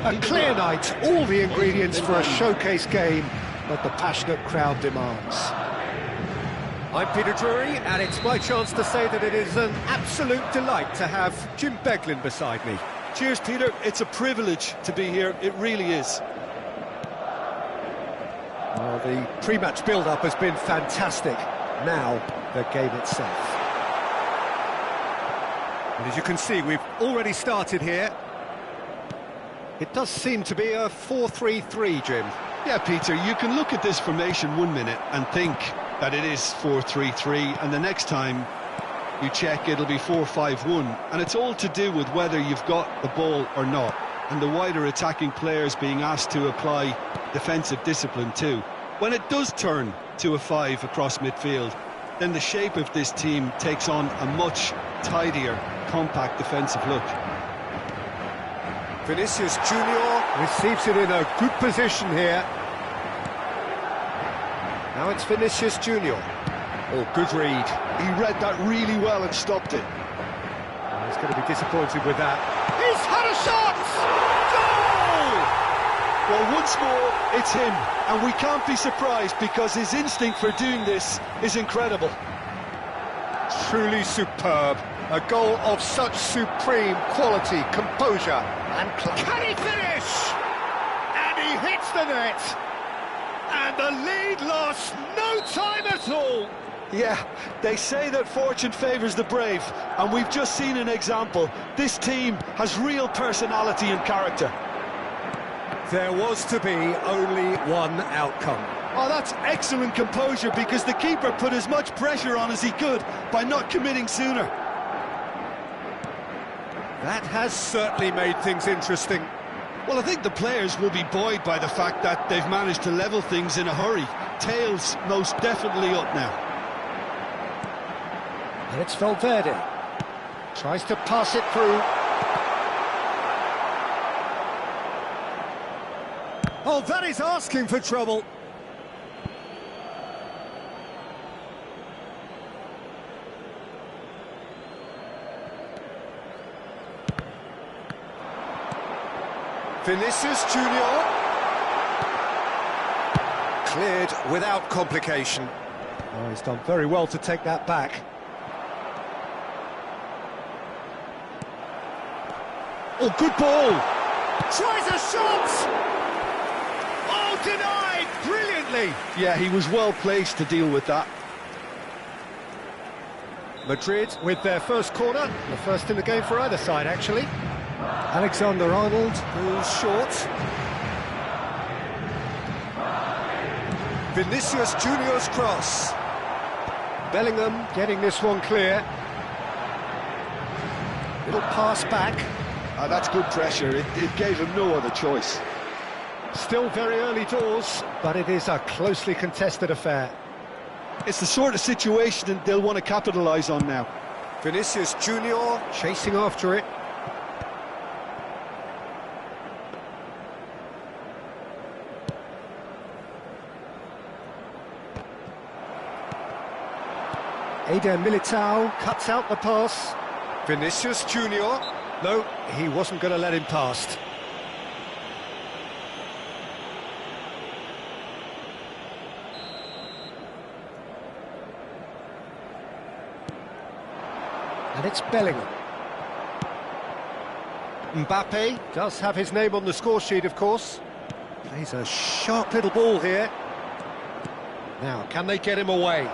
A clear night, all the ingredients for a showcase game that the passionate crowd demands. I'm Peter Drury, and it's my chance to say that it is an absolute delight to have Jim Beglin beside me. Cheers, Peter. It's a privilege to be here. It really is. Well, the pre-match build-up has been fantastic. Now, the game itself. And as you can see, we've already started here. It does seem to be a 4-3-3, Jim. Yeah, Peter, you can look at this formation 1 minute and think that it is 4-3-3, and the next time you check, it'll be 4-5-1. And it's all to do with whether you've got the ball or not, and the wider attacking players being asked to apply defensive discipline too. When it does turn to a 5 across midfield, then the shape of this team takes on a much tidier, compact defensive look. Vinicius Junior receives it in a good position here. Now it's Vinicius Junior. Oh, good read. He read that really well and stopped it. Oh, he's going to be disappointed with that. He's had a shot! Goal! Well, once more, it's him. And we can't be surprised because his instinct for doing this is incredible. Truly superb. A goal of such supreme quality, composure and class. Can he finish? And he hits the net. And the lead lost no time at all. Yeah, they say that fortune favours the brave, and we've just seen an example. This team has real personality and character. There was to be only one outcome. Oh, that's excellent composure, because the keeper put as much pressure on as he could by not committing sooner. That has certainly made things interesting. Well, I think the players will be buoyed by the fact that they've managed to level things in a hurry. Tails most definitely up now. And it's Valverde. Tries to pass it through. Oh, that is asking for trouble. Vinicius Junior. Cleared without complication. Oh, he's done very well to take that back. Oh, good ball. Tries a shot. Oh, denied brilliantly. Yeah, he was well placed to deal with that. Madrid with their first corner. The first in the game for either side, actually. Alexander-Arnold goes short. Vinicius Junior's cross. Bellingham getting this one clear. Little pass back. That's good pressure. It gave him no other choice. Still very early doors, but it is a closely contested affair. It's the sort of situation that they'll want to capitalise on now. Vinicius Junior chasing after it. Eder Militao cuts out the pass. Vinicius Junior. No, he wasn't going to let him past. And it's Bellingham. Mbappe does have his name on the score sheet, of course. Plays a sharp little ball here. Now, can they get him away?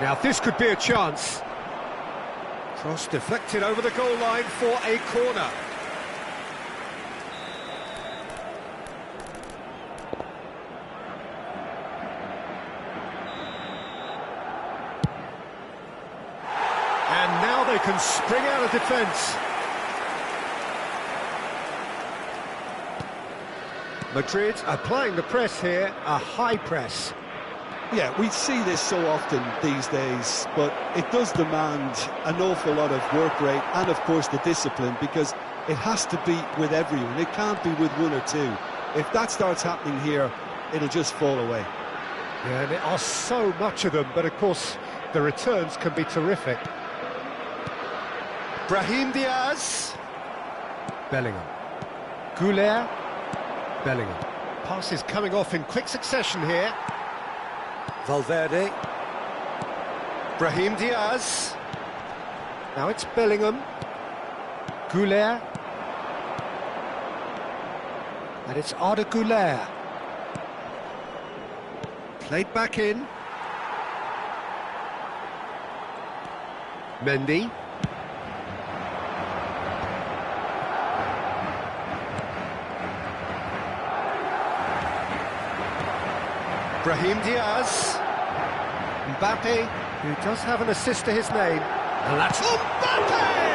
Now, this could be a chance. Cross deflected over the goal line for a corner. And now they can spring out of defence. Madrid applying the press here, a high press. Yeah, we see this so often these days, but it does demand an awful lot of work rate and, of course, the discipline, because it has to be with everyone. It can't be with one or two. If that starts happening here, it'll just fall away. Yeah, and there are so much of them, but, of course, the returns can be terrific. Brahim Diaz. Bellingham. Goulet. Bellingham. Passes coming off in quick succession here. Valverde. Brahim Diaz. Now it's Bellingham. Goulet. And it's Arda Goulet. Played back in. Mendy. Brahim Diaz. Mbappe, who does have an assist to his name. And that's Mbappe!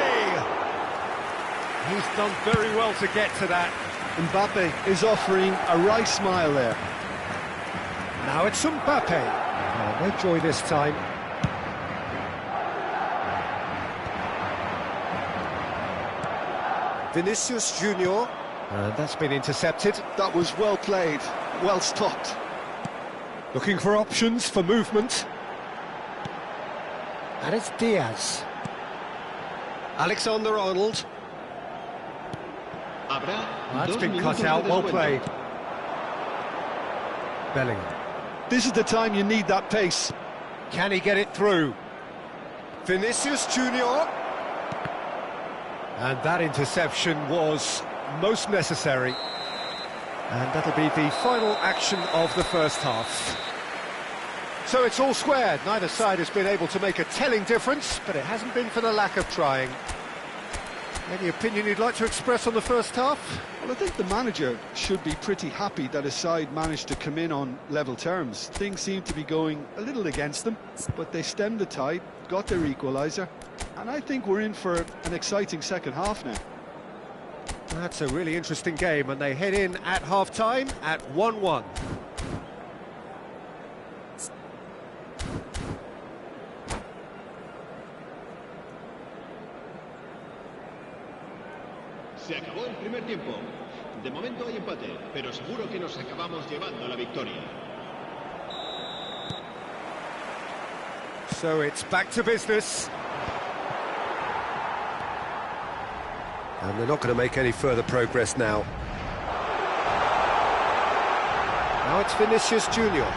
He's done very well to get to that. Mbappe is offering a right smile there. Now it's Mbappe. Oh, no joy this time. Vinicius Junior. And that's been intercepted. That was well played, well stopped. Looking for options for movement. And it's Diaz. Alexander-Arnold. That's been cut out, well played. Bellingham. This is the time you need that pace. Can he get it through? Vinicius Junior. And that interception was most necessary. And that'll be the final action of the first half. So it's all squared. Neither side has been able to make a telling difference, but it hasn't been for the lack of trying. Any opinion you'd like to express on the first half? Well, I think the manager should be pretty happy that his side managed to come in on level terms. Things seem to be going a little against them, but they stemmed the tide, got their equaliser, and I think we're in for an exciting second half now. That's a really interesting game, and they head in at half-time at 1-1. Se acabó el primer tiempo. De momento hay empate, pero seguro que nos acabamos llevando la victoria. So it's back to business. And they're not going to make any further progress now. Now it's Vinicius Junior.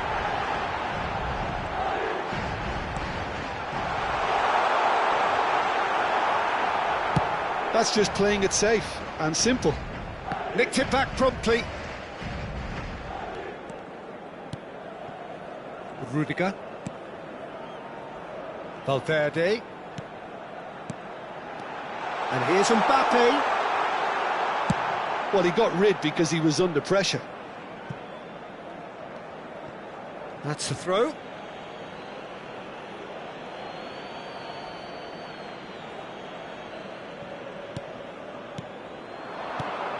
That's just playing it safe and simple. Nicked it back promptly. Rudiger. Valverde. And here's Mbappe. Well, he got rid because he was under pressure. That's the throw.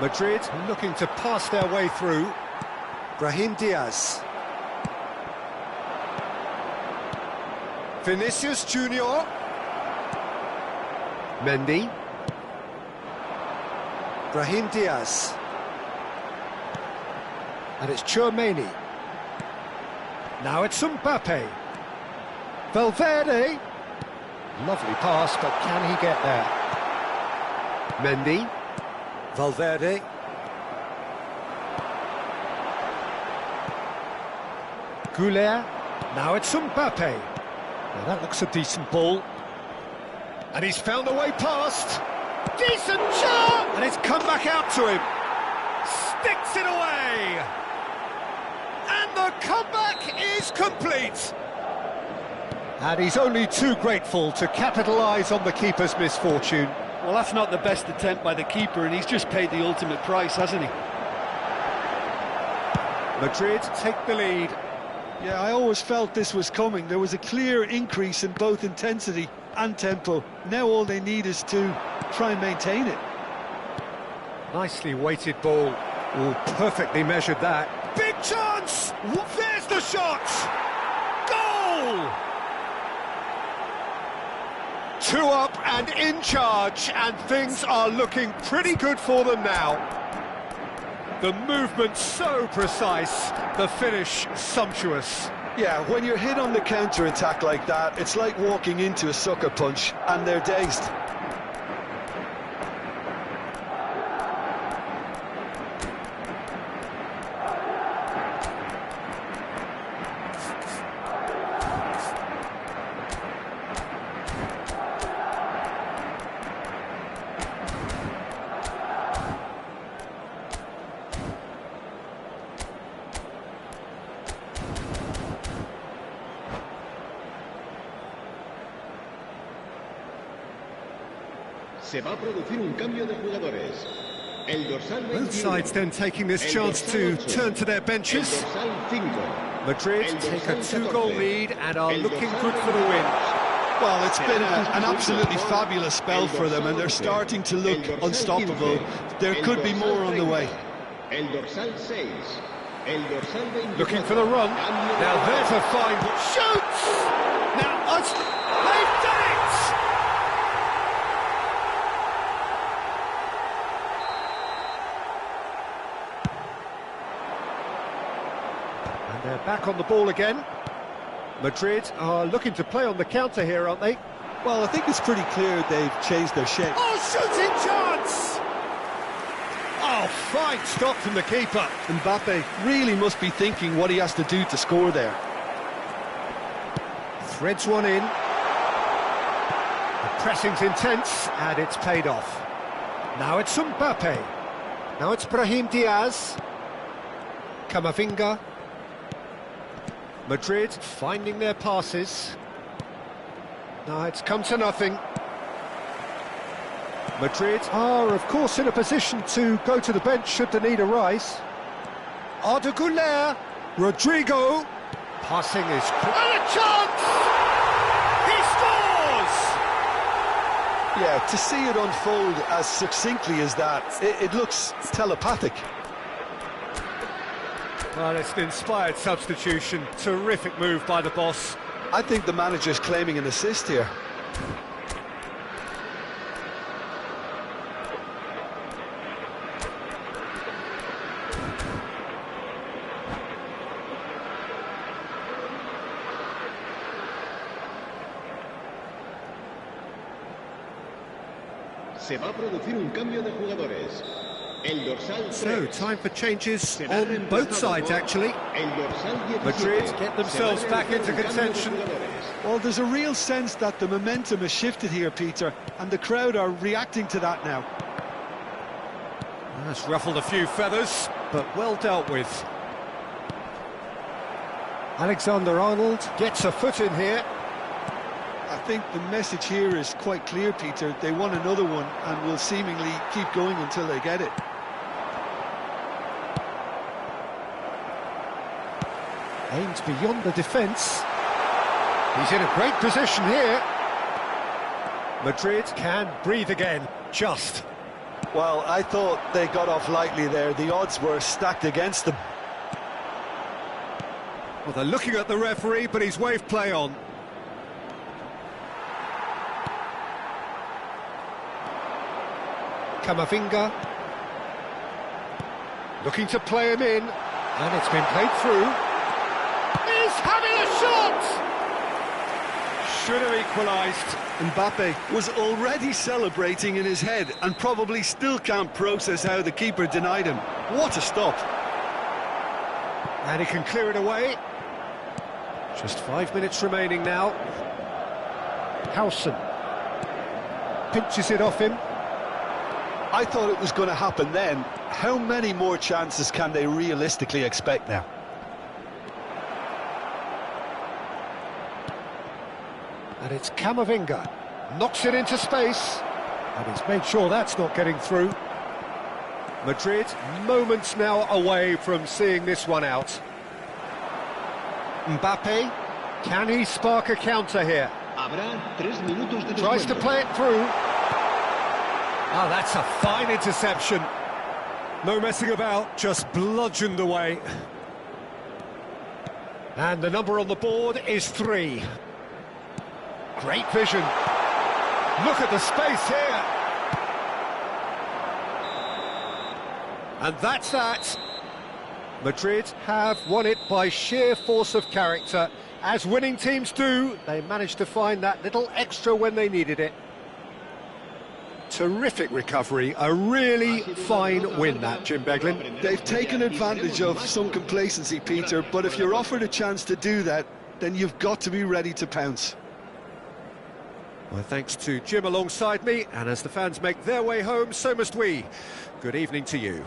Madrid looking to pass their way through. Brahim Diaz. Vinicius Junior. Mendy. Brahim Diaz. And it's Tchouaméni. Now it's Mbappe. Valverde. Lovely pass, but can he get there? Mendy. Valverde. Goulet. Now it's Mbappe. Now that looks a decent ball. And he's found a way past. Decent shot! And it's come back out to him. Sticks it away. And the comeback is complete. And he's only too grateful to capitalise on the keeper's misfortune. Well, that's not the best attempt by the keeper, and he's just paid the ultimate price, hasn't he? Madrid take the lead. Yeah, I always felt this was coming. There was a clear increase in both intensity and tempo. Now all they need is to try and maintain it. Nicely weighted ball. Oh, perfectly measured that. Big chance! There's the shot! Goal! 2 up and in charge, and things are looking pretty good for them now. The movement so precise, the finish sumptuous. Yeah, when you're hit on the counter-attack like that, it's like walking into a sucker punch, and they're dazed. Se va a producir un cambio de jugadores. El dorsal 21. Both sides then taking this chance to turn to their benches. El dorsal 5. Madrid take a 2-goal lead and are looking good for the win. Well, it's been an absolutely fabulous spell for them, and they're starting to look unstoppable. There could be more on the way. El dorsal 6. El dorsal 24. Looking for the run. Now there's a fine shoots! Now they've done it! And they're back on the ball again. Madrid are looking to play on the counter here, aren't they? Well, I think it's pretty clear they've changed their shape. Oh, shooting chance! Oh, fine stop from the keeper. Mbappe really must be thinking what he has to do to score there. Threads one in. The pressing's intense, and it's paid off. Now it's Mbappe. Now it's Brahim Diaz. Camavinga. Madrid finding their passes. Now it's come to nothing. Madrid are, of course, in a position to go to the bench should the need arise. Arda Güler. Rodrigo. Passing is... And a chance! He scores! Yeah, to see it unfold as succinctly as that, it looks telepathic. Well, it's an inspired substitution. Terrific move by the boss. I think the manager's claiming an assist here. Se va a producir un cambio de jugadores. El dorsal 3. So, time for changes on both sides, actually. El dorsal 17. Madrid get themselves back into contention. Well, there's a real sense that the momentum has shifted here, Peter, and the crowd are reacting to that now. That's ruffled a few feathers, but well dealt with. Alexander-Arnold gets a foot in here. I think the message here is quite clear, Peter. They want another one and will seemingly keep going until they get it. Aimed beyond the defence. He's in a great position here. Madrid can breathe again, just. Well, I thought they got off lightly there. The odds were stacked against them. Well, they're looking at the referee, but he's waved play on. Camavinga. Looking to play him in. And it's been played through. He's having a shot! Should have equalised. Mbappe was already celebrating in his head and probably still can't process how the keeper denied him. What a stop. And he can clear it away. Just 5 minutes remaining now. Howson pinches it off him. I thought it was going to happen then. How many more chances can they realistically expect now? And it's Camavinga. Knocks it into space. And he's made sure that's not getting through. Madrid, moments now away from seeing this one out. Mbappe, can he spark a counter here? Habrá 3 minutos de Tries to descuento. play it through. Oh, that's a fine interception. No messing about, just bludgeoned away. And the number on the board is 3. Great vision. Look at the space here. And that's that. Madrid have won it by sheer force of character. As winning teams do, they managed to find that little extra when they needed it. Terrific recovery, a really fine win that, Jim Beglin. They've taken advantage of some complacency, Peter, but if you're offered a chance to do that, then you've got to be ready to pounce. Well, thanks to Jim alongside me, and as the fans make their way home, so must we. Good evening to you.